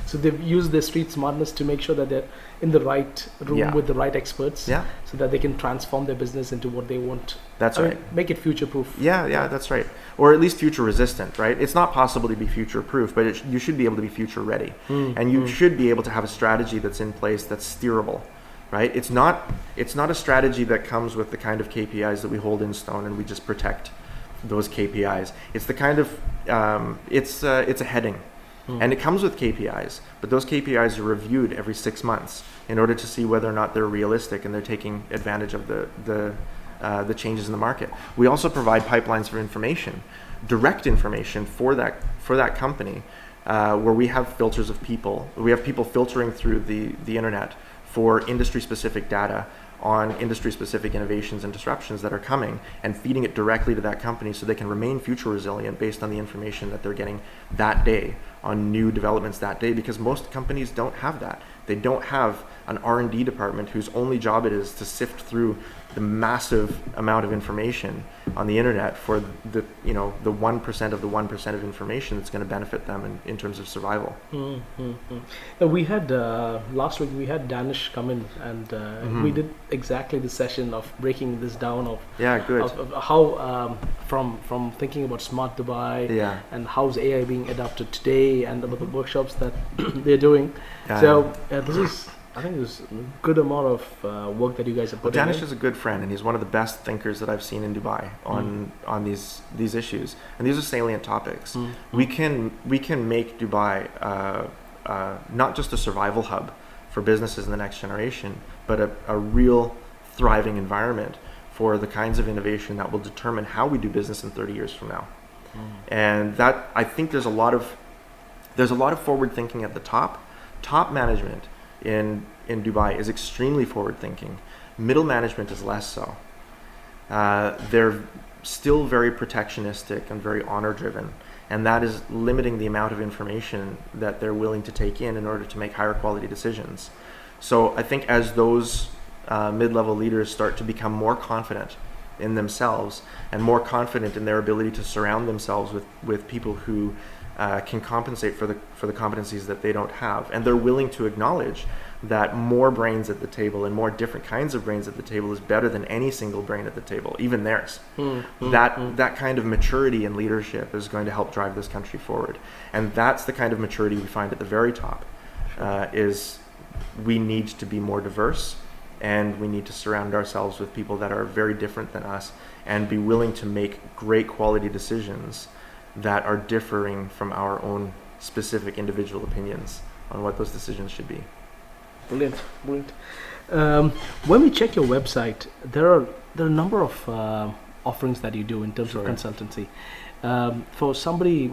So they've used their street smartness to make sure that they're in the right room with the right experts, so that they can transform their business into what they want. That's right. Make it future proof. Yeah, that's right. Or at least future resistant, right? It's not possible to be future proof, but you should be able to be future ready. And you should be able to have a strategy that's in place that's steerable. Right? It's not a strategy that comes with the kind of KPIs that we hold in stone and we just protect those KPIs. It's the kind of it's a heading, and it comes with KPIs, but those KPIs are reviewed every 6 months in order to see whether or not they're realistic and they're taking advantage of the changes in the market. We also provide pipelines for information, direct information for that company, where we have filters of people. We have people filtering through the internet for industry-specific data on industry-specific innovations and disruptions that are coming, and feeding it directly to that company so they can remain future resilient based on the information that they're getting that day on new developments that day, because most companies don't have that. They don't have an R&D department whose only job it is to sift through the massive amount of information on the internet for the 1% of the 1% of information that's going to benefit them in terms of survival. We had last week we had Danish come in, and we did exactly the session of breaking this down of how from thinking about smart Dubai and how's AI being adopted today, and about the workshops that they're doing. I think there's a good amount of work that you guys have put in. Danish is a good friend, and he's one of the best thinkers that I've seen in Dubai on these issues, and these are salient topics. We can make Dubai not just a survival hub for businesses in the next generation, but a real thriving environment for the kinds of innovation that will determine how we do business in 30 years from now. And that, I think there's a lot of forward thinking at the top management in Dubai is extremely forward thinking. Middle management is less so. They're still very protectionistic and very honor driven, and that is limiting the amount of information that they're willing to take in order to make higher quality decisions. So I think as those mid-level leaders start to become more confident in themselves and more confident in their ability to surround themselves with people who can compensate for the competencies that they don't have, and they're willing to acknowledge that more brains at the table and more different kinds of brains at the table is better than any single brain at the table, even theirs. That kind of maturity in leadership is going to help drive this country forward, and that's the kind of maturity we find at the very top. Is we need to be more diverse, and we need to surround ourselves with people that are very different than us, and be willing to make great quality decisions that are differing from our own specific individual opinions on what those decisions should be. Brilliant. When we check your website, there are a number of offerings that you do in terms of consultancy. For somebody,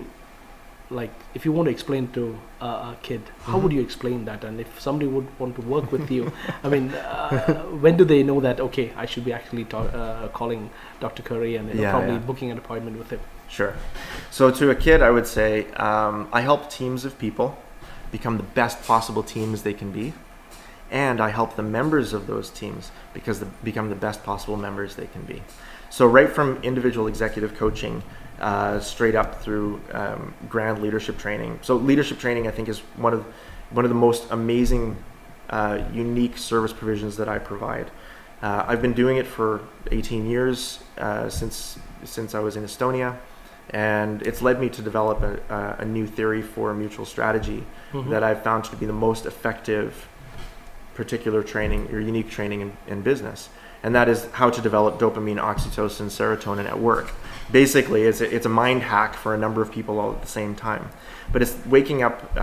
like if you want to explain to a kid, how would you explain that? And if somebody would want to work with you, I mean, when do they know that, okay, I should be actually calling Dr. Corrie and probably booking an appointment with him? Sure. So to a kid, I would say I help teams of people become the best possible teams they can be. And I help the members of those teams become the best possible members they can be. So right from individual executive coaching, straight up through grand leadership training. So leadership training, I think, is one of the most amazing, unique service provisions that I provide. I've been doing it for 18 years since I was in Estonia, and it's led me to develop a new theory for mutual strategy that I've found to be the most effective particular training or unique training in business, and that is how to develop dopamine, oxytocin, serotonin at work. Basically, it's a mind hack for a number of people all at the same time, but it's waking up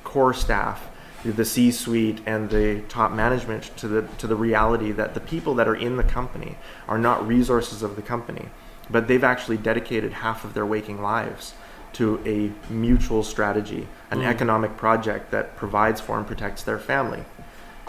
core staff, the C-suite and the top management to the reality that the people that are in the company are not resources of the company, but they've actually dedicated half of their waking lives to a mutual strategy, an economic project that provides for and protects their family.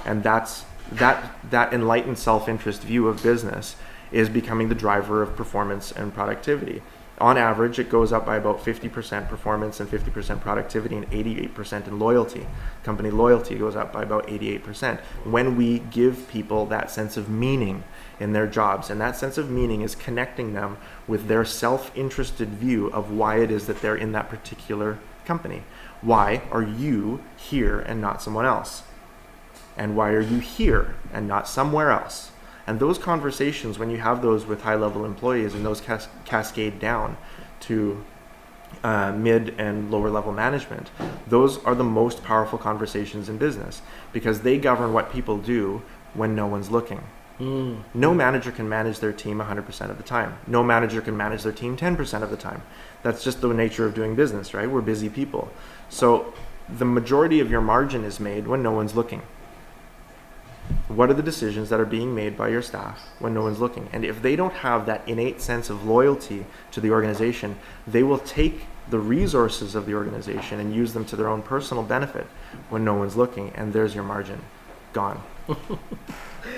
And that enlightened self-interest view of business is becoming the driver of performance and productivity. On average, it goes up by about 50% performance and 50% productivity and 88% in loyalty. Company loyalty goes up by about 88% when we give people that sense of meaning in their jobs. And that sense of meaning is connecting them with their self-interested view of why it is that they're in that particular company. Why are you here and not someone else? And why are you here and not somewhere else? And those conversations, when you have those with high-level employees and those cascade down to mid and lower-level management, those are the most powerful conversations in business because they govern what people do when no one's looking. No manager can manage their team 100% of the time. No manager can manage their team 10% of the time. That's just the nature of doing business, right? We're busy people. So the majority of your margin is made when no one's looking. What are the decisions that are being made by your staff when no one's looking? And if they don't have that innate sense of loyalty to the organization, they will take the resources of the organization and use them to their own personal benefit when no one's looking, and there's your margin gone.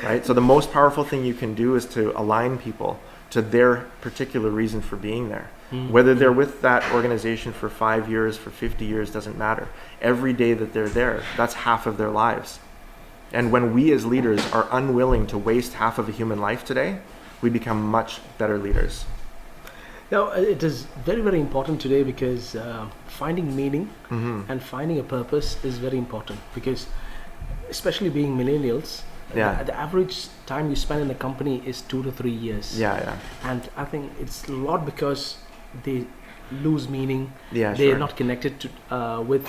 Right? So the most powerful thing you can do is to align people to their particular reason for being there. Whether they're with that organization for 5 years, for 50 years, doesn't matter. Every day that they're there, that's half of their lives. And when we as leaders are unwilling to waste half of a human life today, we become much better leaders. Now, it is very, very important today because finding meaning and finding a purpose is very important because, especially being millennials, the average time you spend in a company is 2 to 3 years. And I think it's a lot because they lose meaning. They're not connected to with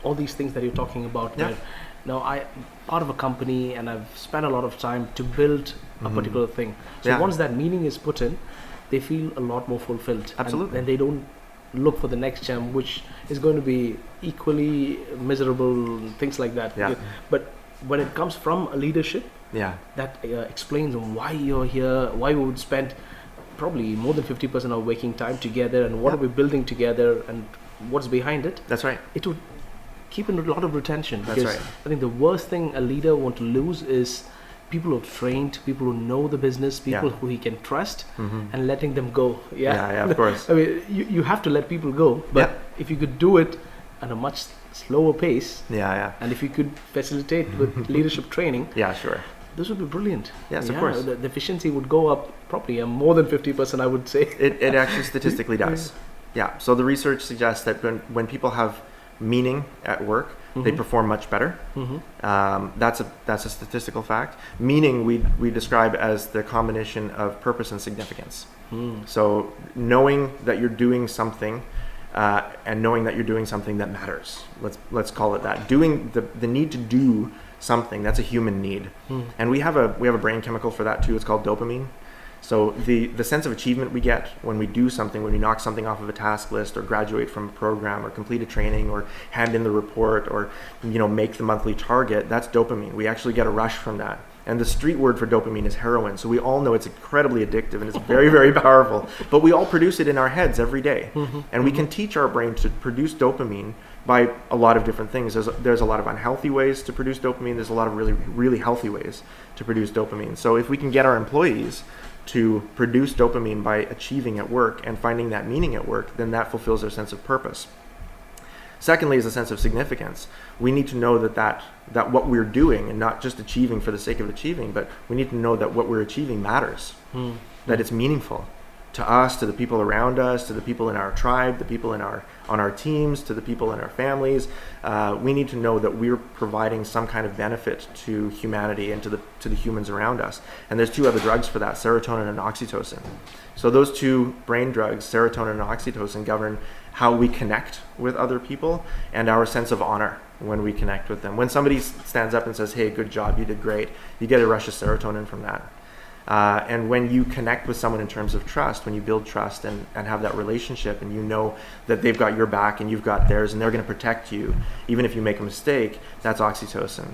all these things that you're talking about. Now, I'm part of a company and I've spent a lot of time to build a particular thing. So once that meaning is put in, they feel a lot more fulfilled. Absolutely. And they don't look for the next gem, which is going to be equally miserable, things like that. But when it comes from a leadership, that explains why you're here, why we would spend probably more than 50% of waking time together and what are we building together and what's behind it. That's right. It would keep in a lot of retention. That's because right. I think the worst thing a leader want to lose is people who are trained, people who know the business, people who he can trust, and letting them go. Of course. I mean, you have to let people go, but if you could do it at a much slower pace, and if you could facilitate with leadership training, this would be brilliant. Yes, of course. The efficiency would go up probably more than 50%, I would say. It actually statistically does. Yeah. So the research suggests that when people have meaning at work, they perform much better. That's a statistical fact. Meaning we describe as the combination of purpose and significance. So knowing that you're doing something, and knowing that you're doing something that matters. Let's call it that. Doing the need to do something, that's a human need. And we have a brain chemical for that too. It's called dopamine. So the sense of achievement we get when we do something, when we knock something off of a task list or graduate from a program or complete a training or hand in the report or make the monthly target, that's dopamine. We actually get a rush from that. And the street word for dopamine is heroin. So we all know it's incredibly addictive and it's very, very powerful. But we all produce it in our heads every day. And we can teach our brain to produce dopamine by a lot of different things. There's a lot of unhealthy ways to produce dopamine. There's a lot of really, really healthy ways to produce dopamine. So if we can get our employees to produce dopamine by achieving at work and finding that meaning at work, then that fulfills their sense of purpose. Secondly is a sense of significance. We need to know that what we're doing, and not just achieving for the sake of achieving, but we need to know that what we're achieving matters, that it's meaningful to us, to the people around us, to the people in our tribe, the people on our teams, to the people in our families. We need to know that we're providing some kind of benefit to humanity and to the humans around us. And there's two other drugs for that, serotonin and oxytocin. So those two brain drugs, serotonin and oxytocin, govern how we connect with other people and our sense of honor when we connect with them. When somebody stands up and says, "Hey, good job, you did great," you get a rush of serotonin from that. And when you connect with someone in terms of trust, when you build trust and have that relationship, and you know that they've got your back and you've got theirs and they're going to protect you, even if you make a mistake, that's oxytocin.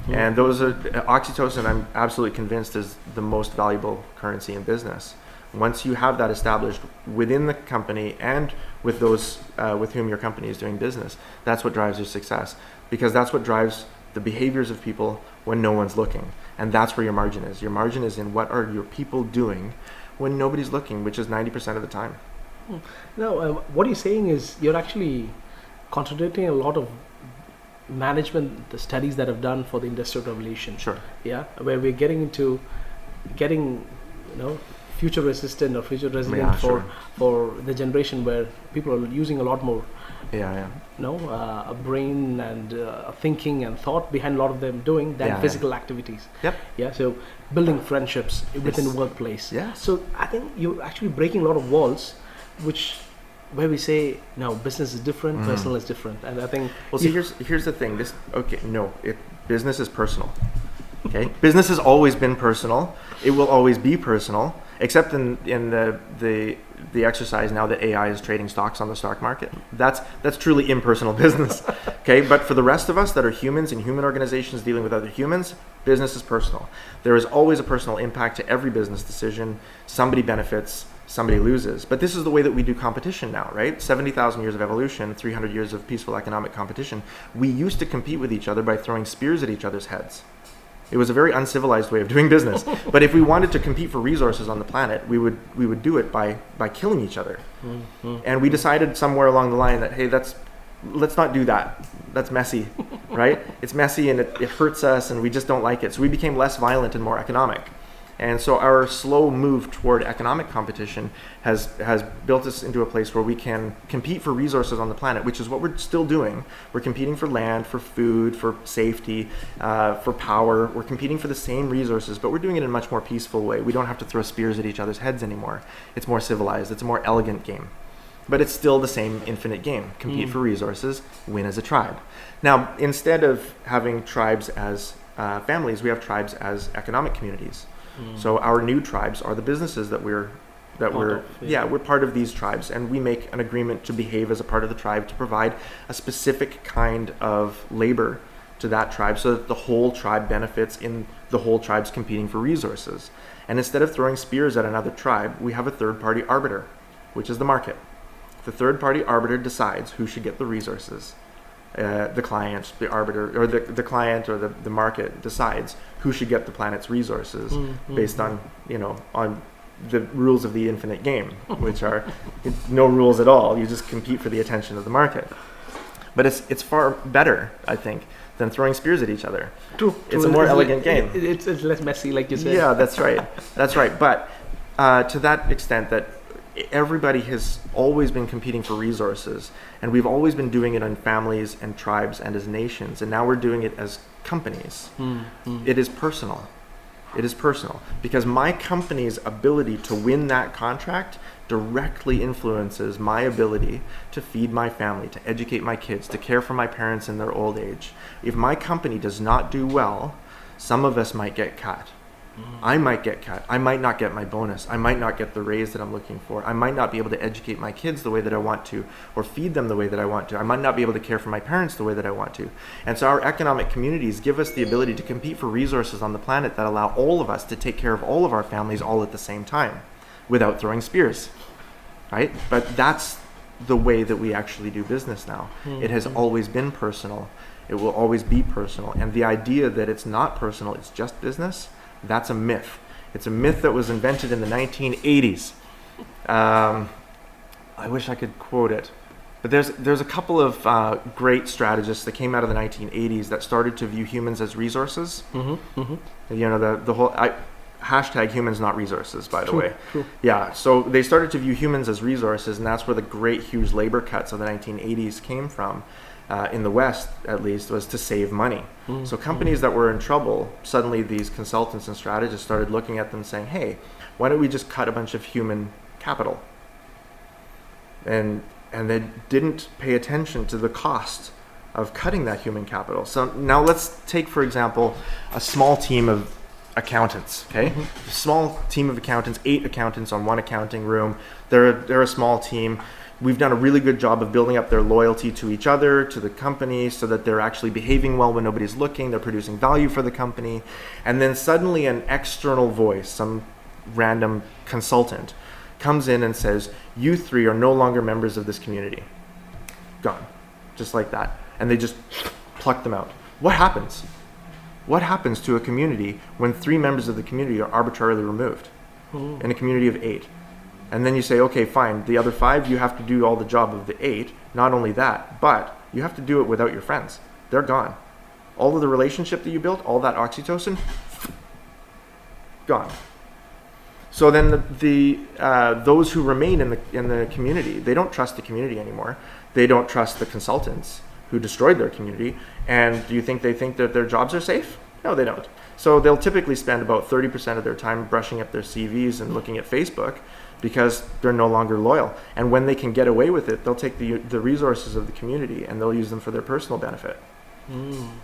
And oxytocin, I'm absolutely convinced, is the most valuable currency in business. Once you have that established within the company and with those with whom your company is doing business, that's what drives your success, because that's what drives the behaviors of people when no one's looking. And that's where your margin is. Your margin is in what are your people doing when nobody's looking, which is 90% of the time. No, what you're saying is you're actually contradicting a lot of management, the studies that have done for the Industrial Revolution. Sure. Yeah, where we're getting future resistant or future resilient for the generation where people are using a lot more a brain and thinking and thought behind a lot of them doing than physical activities. So building friendships within the workplace. So I think you're actually breaking a lot of walls where we say no, business is different, personal is different. And I think here's the thing, business is personal. Okay, business has always been personal. It will always be personal, except in the exercise now that AI is trading stocks on the stock market. That's truly impersonal business. Okay, but for the rest of us that are humans in human organizations dealing with other humans, business is personal. There is always a personal impact to every business decision. Somebody benefits, somebody loses. But this is the way that we do competition now, right? 70,000 years of evolution, 300 years of peaceful economic competition. We used to compete with each other by throwing spears at each other's heads. It was a very uncivilized way of doing business. But if we wanted to compete for resources on the planet, we would do it by killing each other. And we decided somewhere along the line that, hey, let's not do that. That's messy, right? It's messy and it hurts us and we just don't like it. So we became less violent and more economic. And so our slow move toward economic competition has built us into a place where we can compete for resources on the planet, which is what we're still doing. We're competing for land, for food, for safety, for power. We're competing for the same resources, but we're doing it in a much more peaceful way. We don't have to throw spears at each other's heads anymore. It's more civilized. It's a more elegant game. But it's still the same infinite game. Compete for resources, win as a tribe. Now, instead of having tribes as families, we have tribes as economic communities. So our new tribes are the businesses we're part of these tribes, and we make an agreement to behave as a part of the tribe to provide a specific kind of labor to that tribe so that the whole tribe benefits in the whole tribe's competing for resources. And instead of throwing spears at another tribe, we have a third-party arbiter, which is the market. The third-party arbiter decides who should get the resources. The client, the arbiter, or the client or the market decides who should get the planet's resources based on the rules of the infinite game, which are no rules at all. You just compete for the attention of the market. But it's far better, I think, than throwing spears at each other. True. It's a more elegant game. It's less messy, like you said. Yeah, that's right. But to that extent, that everybody has always been competing for resources, and we've always been doing it in families and tribes and as nations, and now we're doing it as companies. It is personal. It is personal because my company's ability to win that contract directly influences my ability to feed my family, to educate my kids, to care for my parents in their old age. If my company does not do well, some of us might get cut. I might get cut. I might not get my bonus. I might not get the raise that I'm looking for. I might not be able to educate my kids the way that I want to, or feed them the way that I want to. I might not be able to care for my parents the way that I want to. And so our economic communities give us the ability to compete for resources on the planet that allow all of us to take care of all of our families all at the same time without throwing spears, right? But that's the way that we actually do business now. It has always been personal. It will always be personal. And the idea that it's not personal, it's just business, that's a myth. It's a myth that was invented in the 1980s. I wish I could quote it, but there's a couple of great strategists that came out of the 1980s that started to view humans as resources. You know, the whole hashtag humans not resources, by the way. True. Yeah, so they started to view humans as resources, and that's where the great huge labor cuts of the 1980s came from. In the West, at least, was to save money. So companies that were in trouble, suddenly these consultants and strategists started looking at them saying, hey, why don't we just cut a bunch of human capital? And they didn't pay attention to the cost of cutting that human capital. So now let's take, for example, a small team of accountants, okay? A small team of accountants, 8 accountants on one accounting room. They're a small team. We've done a really good job of building up their loyalty to each other, to the company, so that they're actually behaving well when nobody's looking, they're producing value for the company. And then suddenly an external voice, some random consultant, comes in and says, you 3 are no longer members of this community. Gone. Just like that. And they just pluck them out. What happens? What happens to a community when 3 members of the community are arbitrarily removed in a community of 8? And then you say, okay, fine, the other 5, you have to do all the job of the 8. Not only that, but you have to do it without your friends. They're gone. All of the relationship that you built, all that oxytocin, gone. So then those who remain in the community, they don't trust the community anymore. They don't trust the consultants who destroyed their community. And do you think they think that their jobs are safe? No, they don't. So they'll typically spend about 30% of their time brushing up their CVs and looking at Facebook, because they're no longer loyal. And when they can get away with it, they'll take the resources of the community and they'll use them for their personal benefit.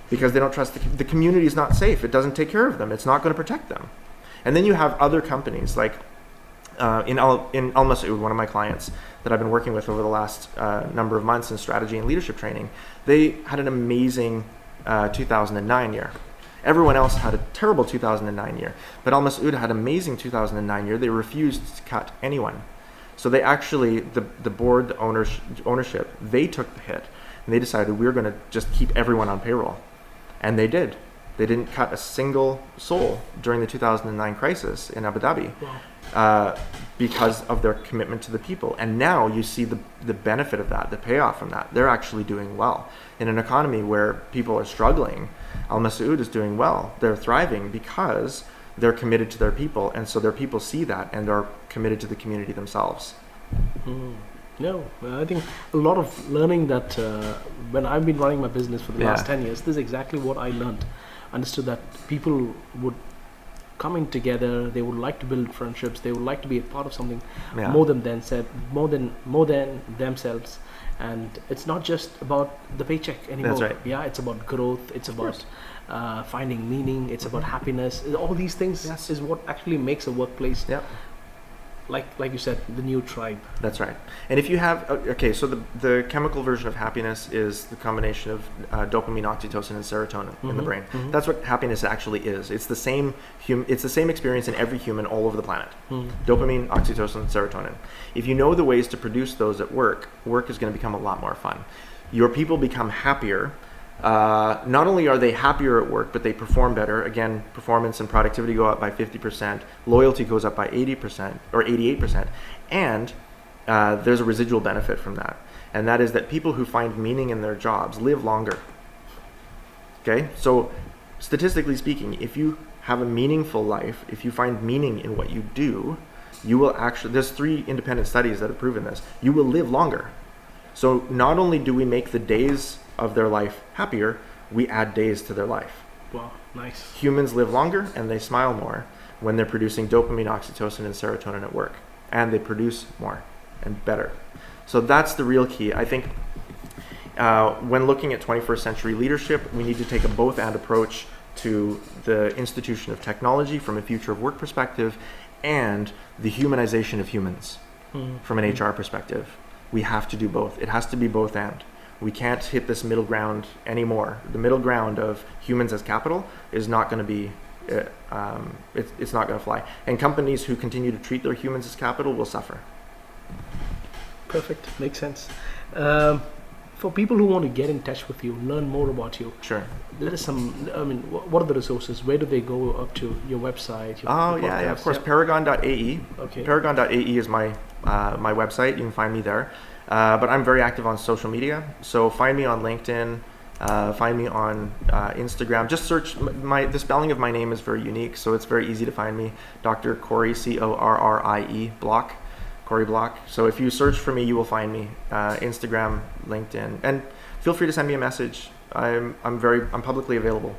Because they don't trust the community is not safe. It doesn't take care of them. It's not going to protect them. And then you have other companies like in Al Masood, one of my clients that I've been working with over the last number of months in strategy and leadership training. They had an amazing 2009 year. Everyone else had a terrible 2009 year, but Al Masood had an amazing 2009 year. They refused to cut anyone. So they actually, the board, the ownership, they took the hit, and they decided we're going to just keep everyone on payroll. And they did. They didn't cut a single soul during the 2009 crisis in Abu Dhabi. Because of their commitment to the people. And now you see the benefit of that, the payoff from that. They're actually doing well. In an economy where people are struggling, Al Masood is doing well. They're thriving because they're committed to their people, and so their people see that and are committed to the community themselves. No, I think a lot of learning that when I've been running my business for the last 10 years, this is exactly what I learned. Understood that people would coming together, they would like to build friendships, they would like to be a part of something more than themselves. And it's not just about the paycheck anymore. That's right. Yeah, it's about growth, it's about finding meaning, it's about happiness. All these things is what actually makes a workplace like you said, the new tribe. That's right. And if you have, so the chemical version of happiness is the combination of dopamine, oxytocin, and serotonin in the brain. That's what happiness actually is. It's the same it's the same experience in every human all over the planet. Dopamine, oxytocin, serotonin. If you know the ways to produce those at work is going to become a lot more fun. Your people become happier. Not only are they happier at work, but they perform better. Again, performance and productivity go up by 50%. Loyalty goes up by 80% or 88%. And there's a residual benefit from that. And that is that people who find meaning in their jobs live longer. Okay? So statistically speaking, if you have a meaningful life, if you find meaning in what you do, you will actually, there's 3 independent studies that have proven this, you will live longer. So not only do we make the days of their life happier, we add days to their life. Wow, nice. Humans live longer and they smile more when they're producing dopamine, oxytocin, and serotonin at work. And they produce more and better. So that's the real key. I think when looking at 21st century leadership, we need to take a both and approach to the institution of technology from a future of work perspective and the humanization of humans from an HR perspective. We have to do both. It has to be both and. We can't hit this middle ground anymore. The middle ground of humans as capital is not going to be, it's not going to fly. And companies who continue to treat their humans as capital will suffer. Perfect, makes sense. For people who want to get in touch with you, learn more about you. Sure. Let us what are the resources? Where do they go up to? Your website? Yeah, of course. Yeah. Paragon.ae. Okay. Paragon.ae is my website. You can find me there. But I'm very active on social media. So find me on LinkedIn. Find me on Instagram. Just search the spelling of my name is very unique, so it's very easy to find me. Dr. Corrie, Corrie Block. Corrie Block. So if you search for me, you will find me. Instagram, LinkedIn, and feel free to send me a message. I'm publicly available.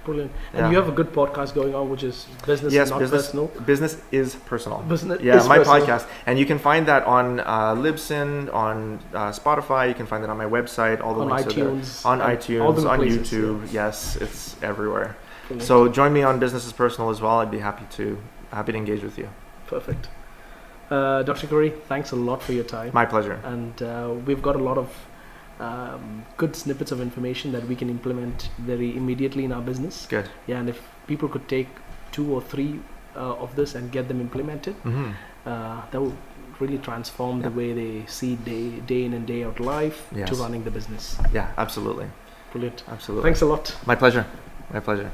Brilliant. And you have a good podcast going on, which is Business Not Personal. Business is Personal. Business is my personal. podcast. And you can find that on Libsyn, on Spotify. You can find that on my website. All the on links iTunes, are there. On iTunes, on places, YouTube. Yeah. Yes, it's everywhere. Brilliant. So join me on Business is Personal as well. I'd be happy to engage with you. Perfect. Dr. Corrie, thanks a lot for your time. My pleasure. And we've got a lot of good snippets of information that we can implement very immediately in our business. Good. Yeah, and if people could take 2 or 3 of this and get them implemented, that would really transform the way they see day in and day out life to running the business. Yeah, absolutely. Brilliant. Absolutely. Thanks a lot. My pleasure. My pleasure.